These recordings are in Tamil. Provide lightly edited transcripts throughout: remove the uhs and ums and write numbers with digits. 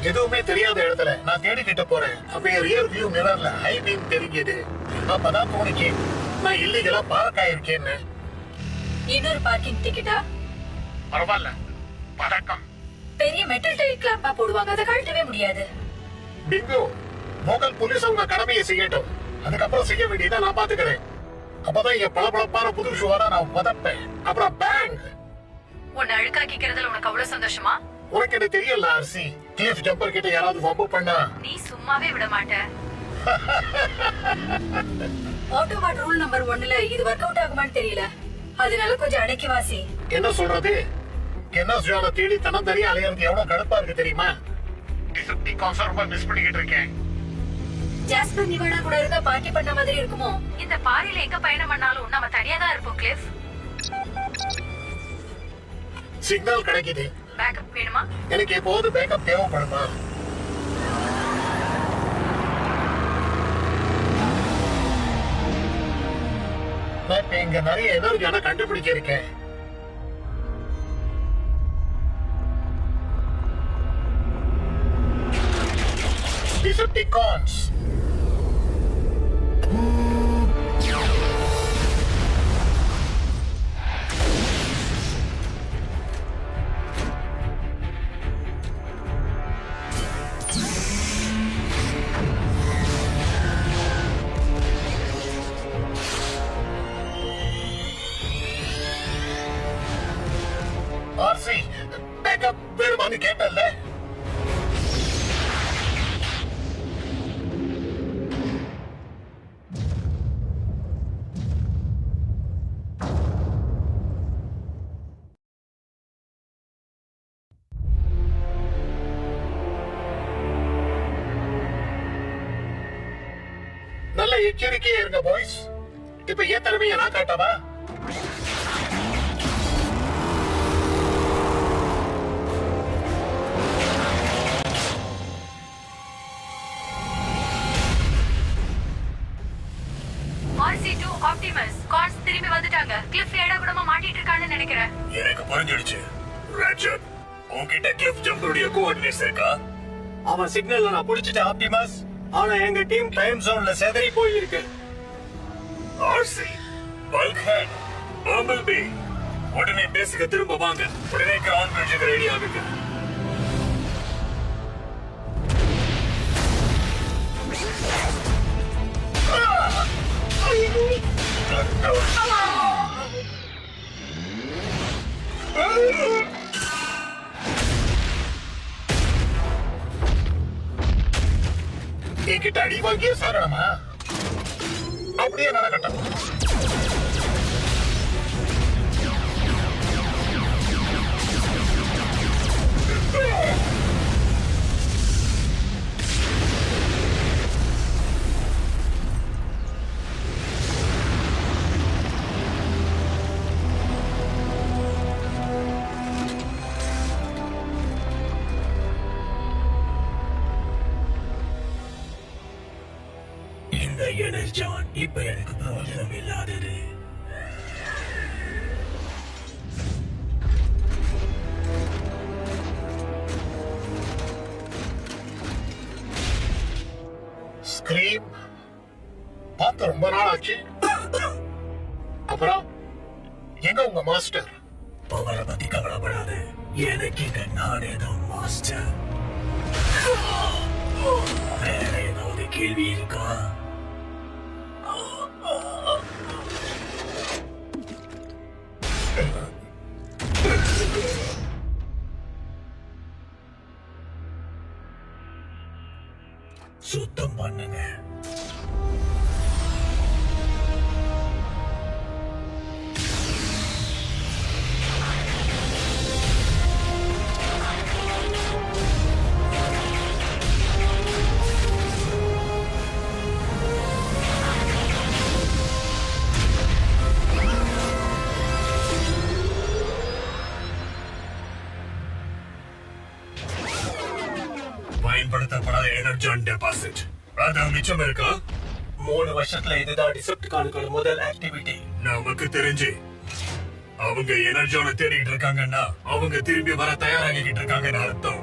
எதுவுமே தெரியாத இடத்துல நான் தேடிக்கிட்டு போறேன். அப்ப ரியர் வியூ மிரர்ல ஹை பீம் தெரிஞ்சது. அப்பதான் தோணுச்சு நான் இல்லீகலா பார்க் ஆயிருக்கேன்னு. இன்னொரு பார்க்கிங் டிக்கெட்டா? பரவாயில்ல, பதக்கம். பெரிய மெட்டல் டைல் கிளாம்பா போடுவாங்க, அதை கழட்டவே முடியாது. பிங்கோ, லோக்கல் போலீஸ் அவங்க கடமையை செய்யட்டும். அதுக்கப்புறம் செய்ய வேண்டியதை நான் பாத்துக்கிறேன். அப்பதான் என் பளபளப்பான புது ஷூவாதான் நான் பதப்பேன். அப்புறம் பேங். உன்னை அழுக்காக்கிக்கிறதுல உனக்கு அவ்வளவு சந்தோஷமா? உனக்கு என்ன தெரியல ஆர்சி, கிளிஃப் ஜம்பர் கிட்ட யாராவது வம்பு பண்ணா நீ சும்மாவே விட மாட்ட. ஆட்டோமாட் ரூல் நம்பர் 1ல இது ஒர்க் அவுட் ஆகுமான்னு தெரியல. அதனால கொஞ்சம் அடக்கி வாசி. என்ன சொல்றது? கென்னஸ் ஜானை தேடி தனம் தெரிய அலையறது எவ்வளவு கடுப்பா இருக்கு தெரியுமா? டிசெப்டிகான்ஸ் ரொம்ப மிஸ் பண்ணிக்கிட்டு இருக்கேன். ஜாஸ்பர் நிவாடா கூட இருந்தா பார்ட்டி பண்ண மாதிரி இருக்குமோ? இந்த பாரியில எங்க பயணம் பண்ணாலும் நம்ம தனியா தான் இருப்போம் கிளிஃப். சிக்னல் கிடைக்குது. பேக்கப் வேணுமா? எனக்கு எப்போது பேக்கப் தேவைப்படுமா? நான் இப்ப இங்க நிறைய எனர்ஜியான கண்டுபிடிக்க இருக்கேன். டிசெப்டிகான்ஸ் ஆர்சி, பேக்கப் வேணுமான்னு கேட்டல்ல? நல்ல எச்சரிக்கையா இருங்க பாய்ஸ். இப்ப ஏன் திறமையை நான் காட்டவா? RC2 ஆப்டிமஸ் கார்ஸ் திரும்பி வந்துட்டாங்க. கிளிஃப் ஏடா கூடமா மாட்டிட்டு இருக்கான்னு நினைக்கிறேன். எனக்கு புரிஞ்சிடுச்சு. ராஜர், உன்கிட்ட கிளிஃப் ஜம்பருடைய கோஆர்டினேட்ஸ் இருக்கா? அவன் சிக்னல்ல நான் புடிச்சிட்டேன் ஆப்டிமஸ். ஆனா எங்க டீம் டைம் ஜோன்ல செதறி போயிருக்கு. ஆர்சி, பல்க்ஹெட், பம்பிள்பீ, உடனே பேசுக திரும்ப வாங்க. உடனே கிரவுண்ட் பிரிட்ஜுக்கு ரெடி ஆகுங்க. என்கிட்ட அடி வாங்கிய சாரணமா? அப்படியே நடக்கட்டும். இந்த எனர்ஜான் இப்ப எனக்கு பிரயோஜனம் இல்லாதது. ஸ்கிரீம் பார்த்து ரொம்ப நாள் ஆச்சு. அப்புறம் எங்க உங்க மாஸ்டர்? பவரை பத்தி கவலைப்படாது, எனக்கு இங்க நானே தான் மாஸ்டர். வேற ஏதாவது கேள்வி இருக்கா? சுத்தம் பண்ணுங்க. பயன்படுத்தப்படாத எனர்ஜான் டெபாசிட் அதான் மிச்சம் இருக்கா? 3 வருஷத்துல இதுதான் டிசெப்டிகானுக்கு முதல் ஆக்டிவிட்டி. நமக்கு தெரிஞ்சு அவங்க எனர்ஜான தேடிட்டு இருக்காங்கன்னா அவங்க திரும்பி வர தயாராகிட்டு இருக்காங்கன்னு அர்த்தம்.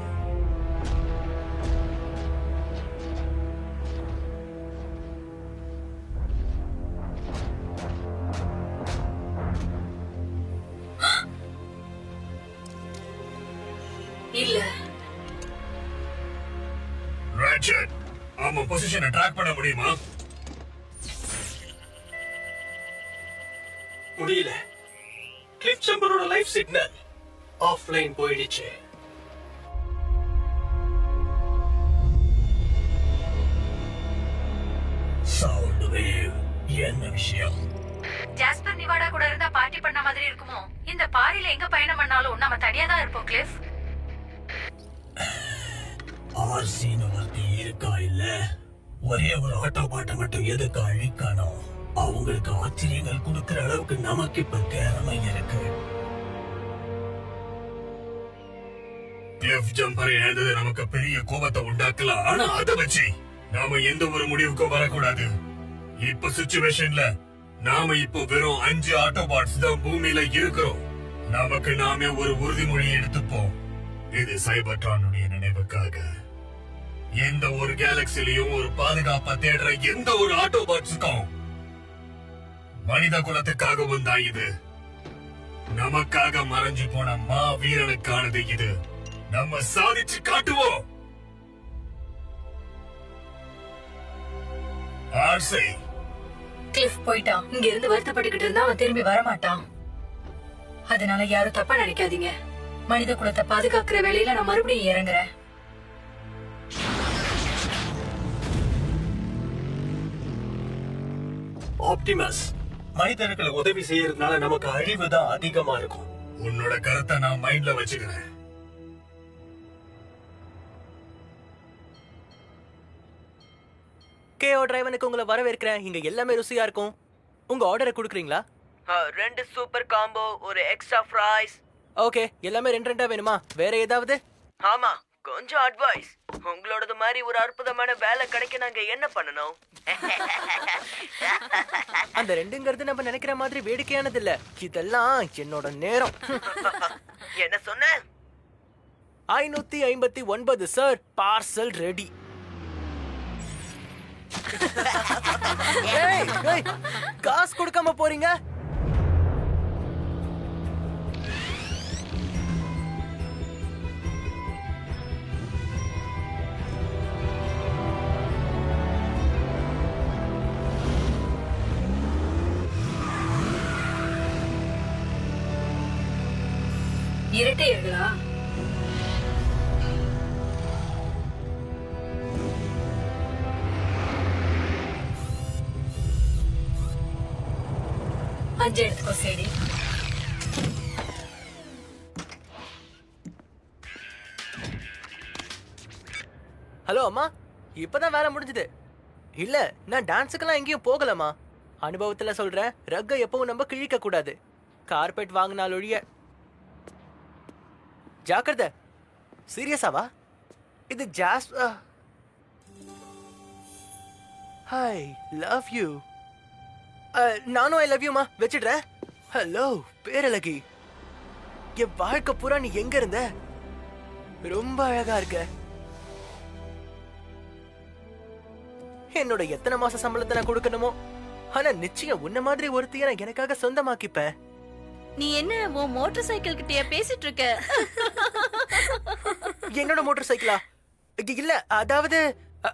இல்ல. ராட்சட், அவன் பொசிஷனை ட்ராக் பண்ண முடியுமா? முடியல. கிளிஃப் ஜம்பரோட லைஃப் சிக்னல் ஆஃப்லைன் போயிடுச்சு. சவுண்ட் வேவ், என்ன விஷயம்? ஜாஸ்பர் நிவாடா கூட இருந்தா பார்ட்டி பண்ண மாதிரி இருக்குமோ? இந்த பாரியில எங்க பயணம் பண்ணாலும் நாம தனியா தான் இருப்போம் கிளிஃப். ஆர்சின்னு ஒருத்தி இருக்கா இல்ல? ஒரே ஒரு ஆட்டோபாட்டை மட்டும் எதுக்கு அழிக்கணும்? அவங்களுக்கு ஆச்சரியங்கள் கொடுக்கிற அளவுக்கு நமக்கு இப்ப திறமை இருக்கு. கிளிஃப் ஜம்பர் இழந்தது நமக்கு பெரிய கோபத்தை உண்டாக்கலாம். ஆனா அதை வச்சு நாம எந்த ஒரு முடிவுக்கும் வரக்கூடாது. இப்ப சிச்சுவேஷன்ல நாம இப்போ வெறும் 5 ஆட்டோபாட்ஸ் தான் பூமியில இருக்கிறோம். நமக்கு நாமே ஒரு உறுதிமொழி எடுத்துப்போம். இது சைபர்ட்ரானுடைய நினைவுக்காக. எந்த ஒரு கேலக்சிலையும் ஒரு பாதுகாப்பை தேடுற எந்த ஒரு ஆட்டோபாட்ஸுக்கும் மனித குலத்துக்காகவும் தான் இது. நமக்காக மறைஞ்சு போன மா வீரனுக்கானது இது. நம்ம சாதிச்சு காட்டுவோம். ஆர்சை, கிளிஃப் போயிட்டான். இங்க இருந்து வருத்தப்பட்டுக்கிட்டு இருந்தா அவன் திரும்பி வரமாட்டான். அதனால யாரும் தப்பா நினைக்காதீங்க. மனித குலத்தை பாதுகாக்கிற வேலையில நான் மறுபடியும் இறங்குறேன். ஆப்டிமஸ், மனிதர்களுக்கு உதவி செய்யறதுனால நமக்கு அழிவு தான் அதிகமா இருக்கும். உன்னோட கருத்தை நான் மைண்ட்ல வச்சுக்கிறேன். கேஓ டிரைவனுக்கு உங்களை வரவேற்கிறேன். இங்க எல்லாமே ருசியா இருக்கும். உங்க ஆர்டரை கொடுக்குறீங்களா? 2 சூப்பர் காம்போ, ஒரு எக்ஸ்ட்ரா ஃப்ரைஸ். ஓகே, எல்லாமே 2 வேணுமா? வேற ஏதாவது? ஆமா, கொஞ்சம் அட்வைஸ். உங்களோடது மாதிரி ஒரு அற்புதமான வேலை கிடைக்க நாங்க என்ன பண்ணணும்? அந்த 2ங்கிறது நம்ம நினைக்கிற மாதிரி வேடிக்கையானது இல்ல. இதெல்லாம் என்னோட நேரம். என்ன சொன்ன? 559 சார், பார்சல் ரெடி. காசு கொடுக்காம போறீங்க? இரட்டையர்களா? அஞ்சு எடுத்துக்கோ சேடி. ஹலோ அம்மா, இப்பதான் வேலை முடிஞ்சது. இல்ல, நான் டான்ஸுக்கெல்லாம் எங்கேயும் போகலம்மா. அனுபவத்துல சொல்றேன், ரக்க எப்பவும் நம்ம கிழிக்க கூடாது. கார்பெட் வாங்கினால் ஒழிய. ஜாக்கிரதை. சீரியஸாவா? இது ஜாஸ். Hi, love you. நானும் ஐ லவ் யூமா. வச்சிடுறேன். ஹலோ பேரழகி, என் வாழ்க்கை பூரா நீ எங்க இருந்த? ரொம்ப அழகா இருக்க. என்னோட எத்தனை மாச சம்பளத்தை நான் கொடுக்கணுமோ, ஆனா நிச்சயம் உன்ன மாதிரி ஒருத்தைய நான் எனக்காக சொந்தமாக்கிப்பேன். நீ என்ன உன் மோட்டார் சைக்கிள் கிட்டயா பேசிட்டு இருக்க? என்னோட மோட்டார் சைக்கிளா? இல்ல, அதாவது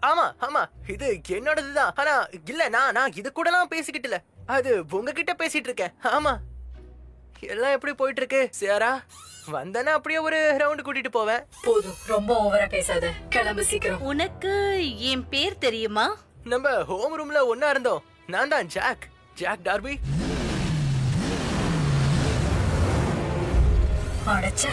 ஆமா ஆமா, இது என்னோடதுதான். ஆனா இல்ல, நான் இது கூடலாம் பேசிக்கிட்டு இல்ல. அது உங்ககிட்ட பேசிட்டு இருக்கேன். ஆமா. எல்லாம் எப்படி போயிட்டு இருக்கு சேரா? வந்தனா அப்படியே ஒரு ரவுண்ட் கூட்டிட்டு போவேன். போதும், ரொம்ப ஓவரா பேசாத. கிளம்பு சீக்கிரம். உனக்கு என் பேர் தெரியுமா? நம்ம ஹோம் ரூம்ல ஒன்னா இருந்தோம். நான் தான் ஜாக் டார்பி. அடச்சே.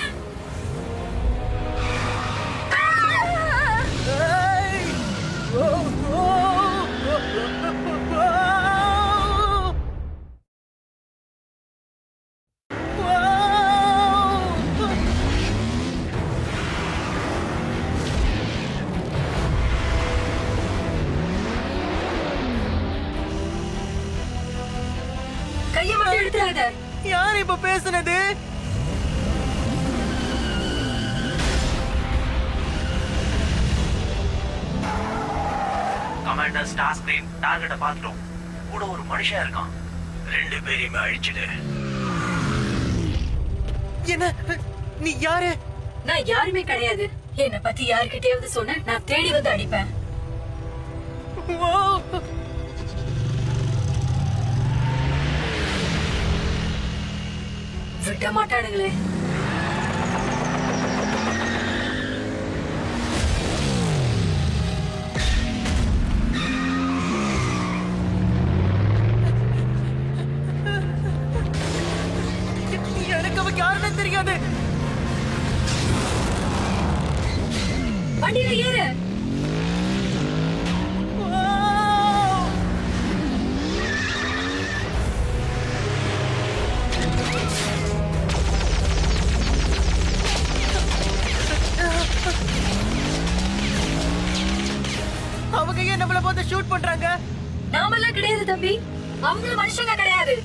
கையை மட்டும் எடுத்துறாத. யார் இப்ப பேசுனது? கமாண்டர் ஸ்டார்ஸ்கிரீம் டார்கெட்டை பார்த்துட்டோம். கூட ஒரு மனுஷன் இருக்கான். 2 பேரையுமே அழிச்சிடு. என்ன? நீ யாரு? நான் யாருமே கிடையாது. என்ன பத்தி யாருக்கிட்டயாவது சொன்ன நான் தேடி வந்து அடிப்பேன். விட மாட்டானுங்களே. எனக்கு அவ யாருன்னு தெரியாது. வண்டியில ஏறு. அவங்க ஏன் நம்மள பார்த்து ஷூட் பண்றாங்க? நாமெல்லாம் கிடையாது தம்பி, அவங்களும் மனுஷங்க கிடையாது.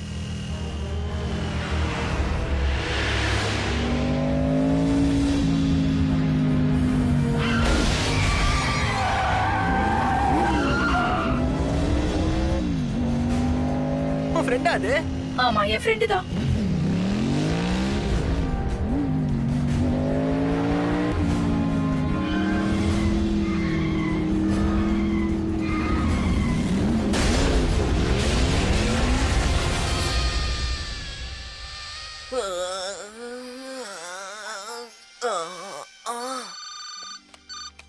உன் ஃப்ரெண்டா அது? ஆமா, என் ஃப்ரெண்டு தான்.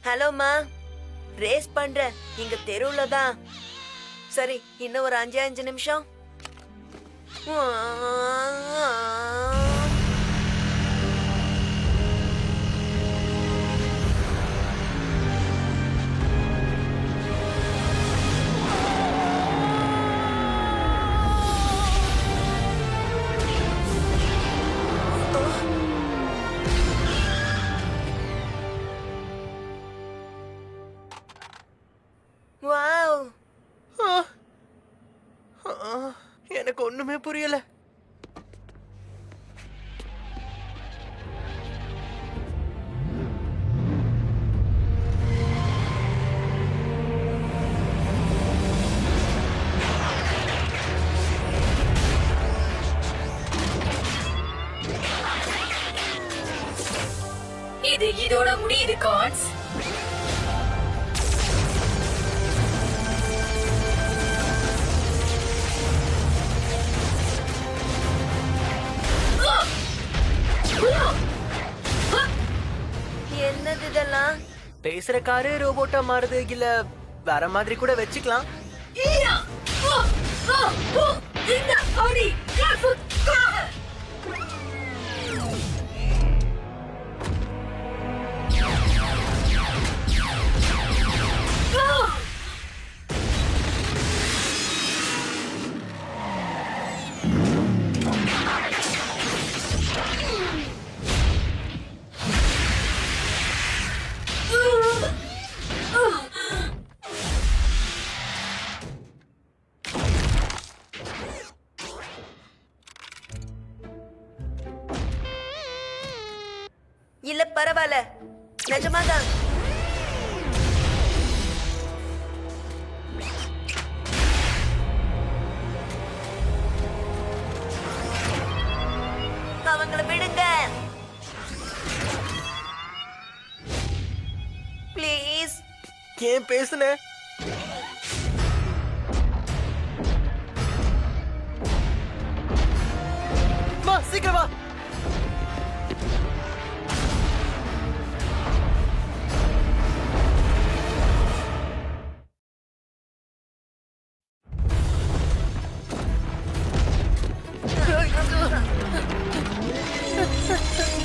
ஹலோம்மா, ரேஸ் பண்றேன் இங்க தெருவுல தான். சரி, இன்னும் ஒரு 5 நிமிஷம். வாவ், எனக்கு ஒண்ணுமே புரியல. இதோட முடியுது கான்ஸ். என்னது இதெல்லாம்? பேசுற காரு ரோபோட்டா மாறுது, இல்ல வேற மாதிரி கூட வச்சுக்கலாம். இல்ல பரவாயில்ல, நிஜமாதான். அவங்கள விடுங்க ப்ளீஸ். ஏன் பேசுன? வா, சீக்கிரம் வா.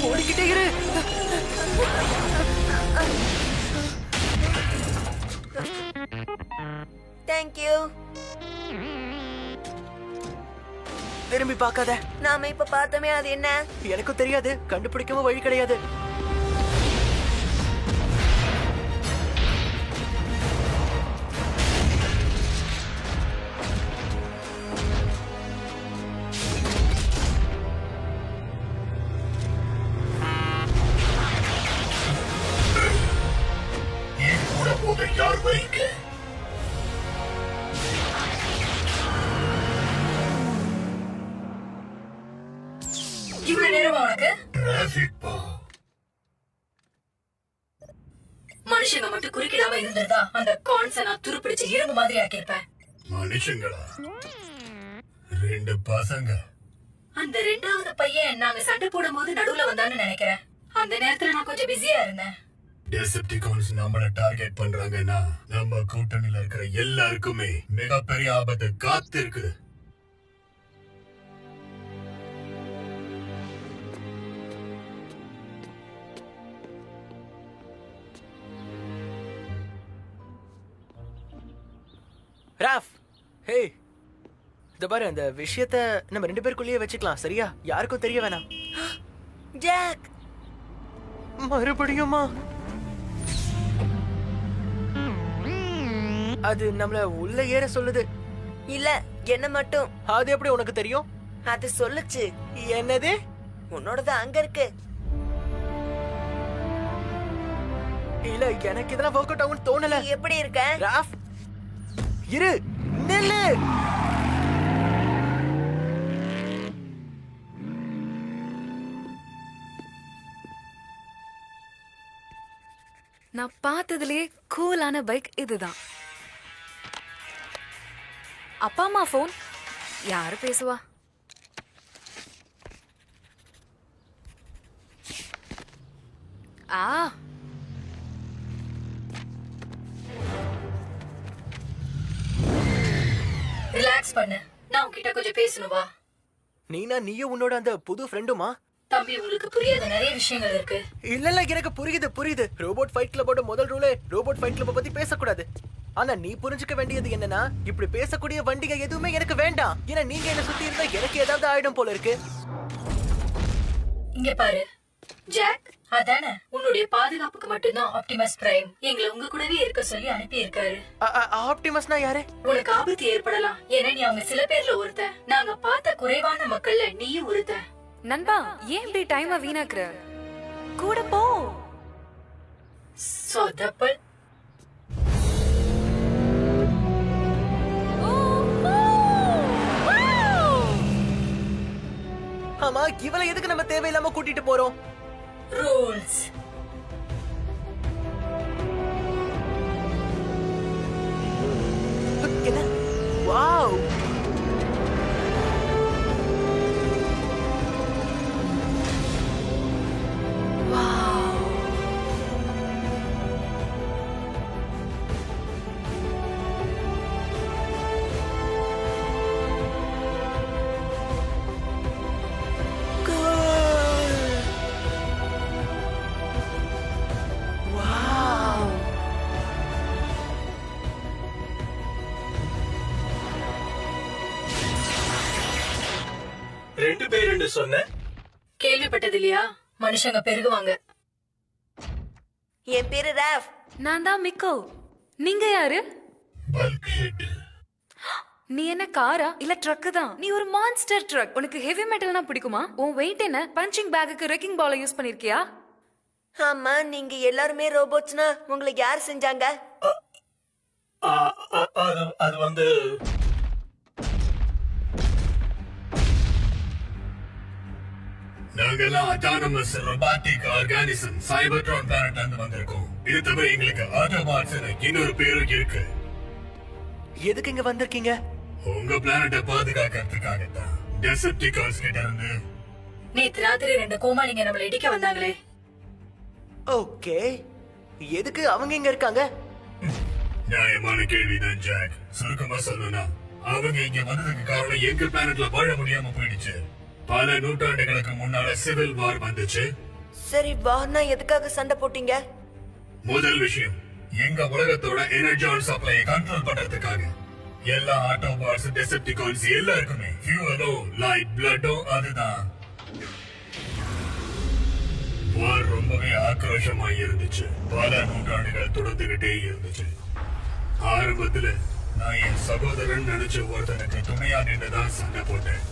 ஓடிக்கிட்டே இரு. தேங்க்யூ. திரும்பி பார்க்காத. நாம இப்ப பார்த்தோமே, அது என்ன? எனக்கும் தெரியாது, கண்டுபிடிக்கவும் வழி கிடையாது. யார் வைங்க? இவ்வளவு நேரமா உனக்கு? டிராபிக் பா. மனுஷங்க மட்டும் குறுக்கிடாம இருந்திருந்தா அந்த கான்ஸை நான் துருப்பிடிச்சு இரும்பு மாதிரி ஆக்கியிருப்பேன். மனுஷங்களா? 2 பசங்க. அந்த 2வது பையன் நாங்க சண்டை போடும் போது நடுவுல வந்தான்னு நினைக்கிறேன். அந்த நேரத்துல நான் கொஞ்சம் பிஸியா இருந்தேன். டெசெப்டிகான்ஸ் நம்மள டார்கெட் பண்றாங்கன்னா நம்ம கூட்டணியில இருக்கிற எல்லாருக்குமே மிகப்பெரிய ஆபத்து காத்து இருக்குது. ராஃப், ஹே, இந்த பாரு, அந்த விஷயத்த நம்ம 2 பேருக்குள்ளேயே வச்சுக்கலாம், சரியா? யாருக்கும் தெரிய வேணாம். ஜாக், மறுபடியுமா? அது நம்மள உள்ள ஏற சொல்லுது. இல்ல என்ன மட்டும். அது எப்படி உனக்கு தெரியும்? அது சொல்லுச்சு. என்னது? உன்னோடது அங்க இருக்கு. இல்ல, எனக்கு இதெல்லாம் ஒர்க் அவுட் ஆகும்னு தோணல. நீ எப்படி இருக்க? ராஃப், இரு, நில்லு. நான் பார்த்ததுலயே கூலான பைக் இதுதான். அப்பா அம்மா போன். யாரு பேசுவா? ரிலாக்ஸ் பண்ணு, நான் உன்கிட்ட கொஞ்சம் பேசணும் வா. நீயும் உன்னோட அந்த புது ஃப்ரெண்டுமா? தம்பி, உங்களுக்கு புரியாத நிறைய விஷயங்கள் இருக்கு. இல்ல, எனக்கு புரியுது. ரோபோட் ஃபைட் கிளப்போட முதல் ரூலே ரோபோட் ஃபைட் கிளப்ப பத்தி பேசக்கூடாது. ஆனா நீ புரிஞ்சுக்க வேண்டியது என்னன்னா, இப்படி பேசக்கூடிய வண்டிக எதுவுமே எனக்கு வேண்டாம். ஏன்னா நீங்க என்ன சுத்தி இருந்தா எனக்கு ஏதாவது ஆயிடும் போல இருக்கு. இங்க பாரு ஜாக், அதானே உன்னுடைய பாதுகாப்புக்கு மட்டும்தான் ஆப்டிமஸ் பிரைம் எங்களை உங்க கூடவே இருக்க சொல்லி அனுப்பி இருக்காரு. ஆப்டிமஸ்னா யாரு? உனக்கு ஆபத்து ஏற்படலாம், ஏன்னா நீ அவங்க சில பேர்ல ஒருத்த. நாங்க பார்த்த குறைவான மக்கள்ல நீயும் ஒருத்த. நண்பா, ஏன் இப்படி டைமை வீணாக்குற? கூட போ. சொதப்பல். ஆமா, இவளை எதுக்கு நம்ம தேவையில்லாம கூட்டிட்டு போறோம்? ரூல்ஸ். என்ன? வாவ், ரெண்டு பேருன்னு சொன்ன கேள்விப்பட்டது இல்லையா? மனுஷங்க பெருகுவாங்க. என் பேரு ராஃப். நான் தான் மிக்கோ. நீங்க யாரு? Bulk head. நீ என்ன காரா இல்ல ட்ரக் தான்? நீ ஒரு மான்ஸ்டர் ட்ரக். உனக்கு ஹெவி மெட்டல்னா பிடிக்குமா? உன் வெயிட் என்ன? பஞ்சிங் பேக்குக்கு ரெக்கிங் பால யூஸ் பண்ணிருக்கியா? ஆமா, நீங்க எல்லாருமே ரோபோட்ஸ்னா உங்களுக்கு யார் செஞ்சாங்க? அது வந்து நாங்கெல்லாம் அட்டானமஸ் ரொபாட்டிக் ஆர்கானிசம் சைபர்ட்ரான் பிளானட்ல இருந்து வந்திருக்கோம். இது தவிர எங்களுக்கு ஆட்டோபாட்ஸ் இன்னொரு பேரும் இருக்கு. எதுக்கு இங்க வந்திருக்கீங்க? உங்க பிளானட்டை பாதுகாக்கிறதுக்காகத்தான். டெசெப்டிகான்ஸ் கிட்ட இருந்து நேத்து ராத்திரி 2 கோமாளிங்க நம்மள இடிக்க வந்தாங்களே. ஓகே, எதுக்கு அவங்க இங்க இருக்காங்க? நியாயமான கேள்விதான் ஜாக். சுருக்கமா சொல்லணும்னா அவங்க இங்க வந்ததுக்கு காரணம் எங்க பிளானட்ல வாழ முடியாம போயிடுச்சு. பல நூற்றாண்டுகளுக்கு முன்னால சிவில் வார் வந்துச்சு. சரி, வார்னா எதுக்காக சண்டை போட்டீங்க? முதல் விஷயம், எங்க உலகத்தோட எனர்ஜான் சப்ளையை கண்ட்ரோல் பண்றதுக்காக. எல்லா ஆட்டோபாட்ஸ் டெசெப்டிகான்ஸ் எல்லாருக்குமே ஃபியூவலோ லைட் பிளட்டோ அதுதான். வார் ரொம்பவே ஆக்ரோஷமா இருந்துச்சு. பல நூற்றாண்டுகள் தொடர்ந்துகிட்டே இருந்துச்சு. ஆரம்பத்துல நான் என் சகோதரன் நினைச்ச ஒருத்தனுக்கு துணையா நின்றுதான் சண்டை போட்டேன்.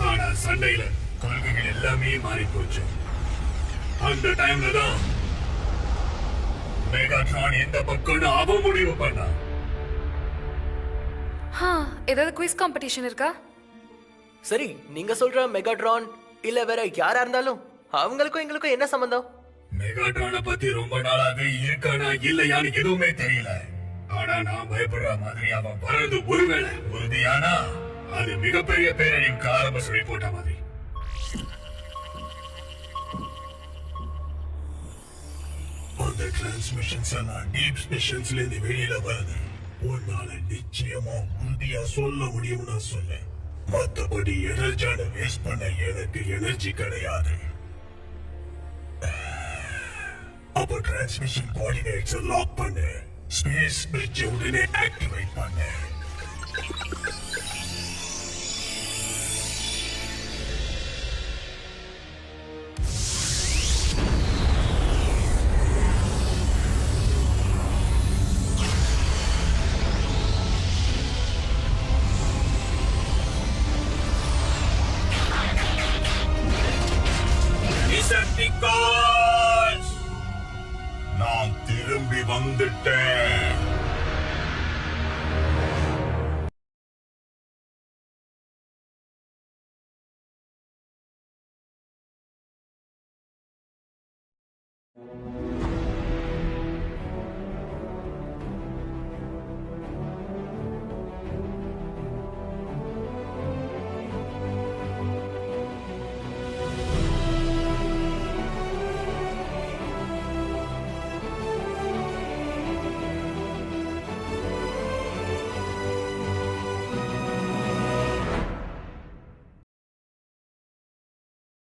ஆனா சண்டையில கொள்கைகள் எல்லாமே மாறி போச்சு. அந்த டைம்ல தான் மெகாட்ரான் எந்த பக்கம்னு அவ முடிவு பண்ணா. ஏதாவது குவிஸ் காம்படிஷன் இருக்கா? சரி, நீங்க சொல்ற மெகாட்ரான் இல்ல வேற யாரா இருந்தாலும் அவங்களுக்கும் எங்களுக்கும் என்ன சம்பந்தம்? மெகாட்ரான பத்தி ரொம்ப நாளாவே இருக்கானா இல்லையான்னு எதுவுமே தெரியல. ஆனா நான் பயப்படுற மாதிரி அவன் வர்றது ஒருவேளை உறுதியானா அது மிகப்பெரிய பேரழிவுக்கு ஆரம்ப சொல்லி போட்ட மாதிரி. அந்த டிரான்ஸ்மிஷன்ஸ் எல்லாம் டீப் ஸ்பேஷன்ஸ்ல இருந்து வெளியில வருது. உன்னால நிச்சயமா உறுதியா சொல்ல முடியும் நான் சொல்ல. மத்தபடி எனர்ஜியான வேஸ்ட் பண்ண எனக்கு எனர்ஜி கிடையாது. அப்போ டிரான்ஸ்மிஷன் கோஆர்டினேட்ஸ் லாக் பண்ணு. ஸ்பேஸ் பிரிட்ஜ் உடனே ஆக்டிவேட் பண்ணு. Decepticons! நான் திரும்பி வந்துட்டேன்.